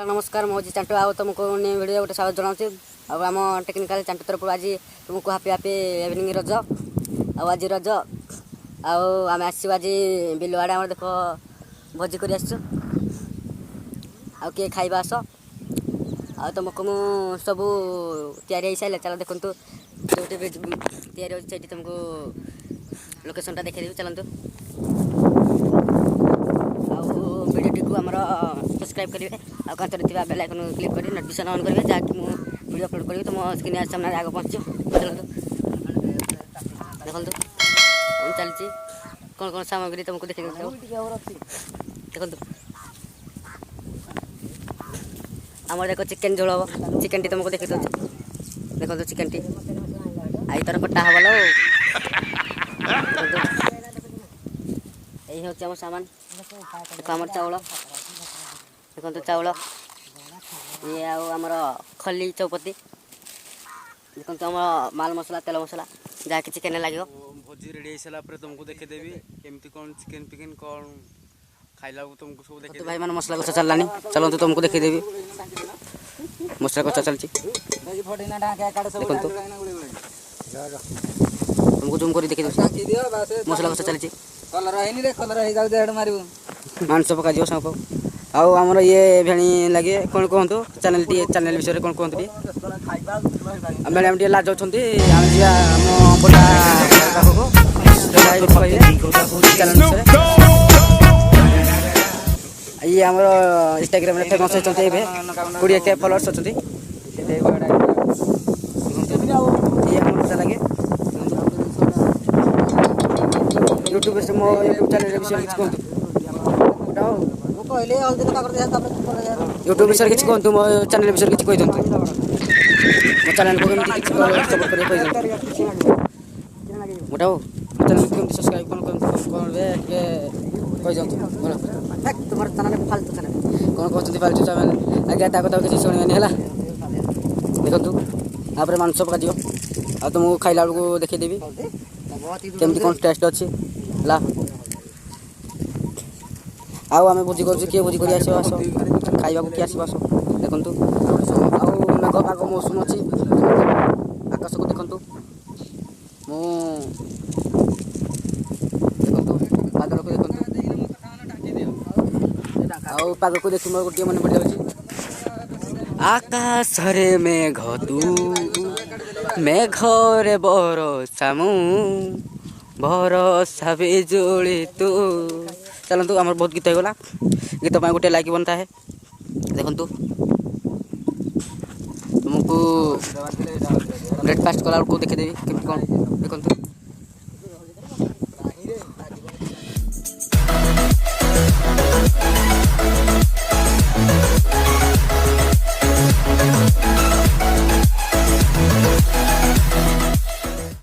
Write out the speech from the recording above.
नमस्कार मुझे चांटू आओ तुमको वीडियो गोटे स्वागत जनाऊँ आम टेक्निकाल चांटू तरफ आज तुमको हापी हापी इवनिंग रज आज रज आम आस आज बिल आड़े आम देख भोजी कर किए खाइबा आस आ तुमको मु सब तैयारी सारे चलो देखु जो तैयारी तुमको लोकेशन देखेदेवी चलतु सब्सक्राइब करेंगे और कांचर बेल आइकन क्लिक कर नोटिफिकेशन ऑन करेंगे जहाँकि मुझे वीडियो अपलोड करी तुम स्क्रीन सामने आगे पहुँच चलते देखो चलती कौन कौन सामग्री तुमको देख देखो आम देख चिकेन झोल हम चिकेन टी तुमको देखी दूसरी देखो चिकेन टी आई तर कटा हल यही हूँ आम सामान देखो आम चाउल देखो चाउल ये आमर खली चौपती देखो आम माल मसला तेल मसला जहाँ कि चिकेन लगे भोजी रेडी हो सारा तुमको देखेदेवी केमती कौन चिकेन पिकेन कौन खाइला तुमको सब देखे भाई मैंने मसला कषा चललानी चलते तुमको देखेदेवी मसला कषा चलती तुमको जूम कर देखी मसला कषा चलती मांस पका दियो सब आउ आमर ये भेणी लगे कौन कहतु चैनल विषय कौन कहतु मैडम टे लाज आम ये आम इंस्टाग्राम फेमस होती 20K फॉलोअर्स अच्छा लगे यूट्यूब से मो यूट्यूब चैनल विषय कहतु यूट्यूब विषय किसी कहतु मो चैनल विषय किसी कही दिखाँ मो चैनल को सपोर्ट कर मोटा हो चैनल को सब्सक्राइब तुम चैनल फालतू चैनल कौन कहते फालतू चैनल आगे कथा किसी शुणवेनि है देखु आप मांस पका दियो आ तुमको खाइला बेलू देखदेवी केमती कौन टेस्ट अच्छी है आउ आम भोजी कर किए भोजी कर खाइबा किए आस देखु मेघ पाग मौसम अच्छी आकाश को देखु बादल को देखु आउ पाग को देखी मोर गोटे मन पड़ जाऊँ आकाश रे मेघ तू मेघरे बरसा मु भरोसा बिजुली तू चलतु आम बहुत गीत होगा गीत गोटे लाइक बनता है देखु तुमको ब्रेकफास्ट कला देखदेवी कौन देखु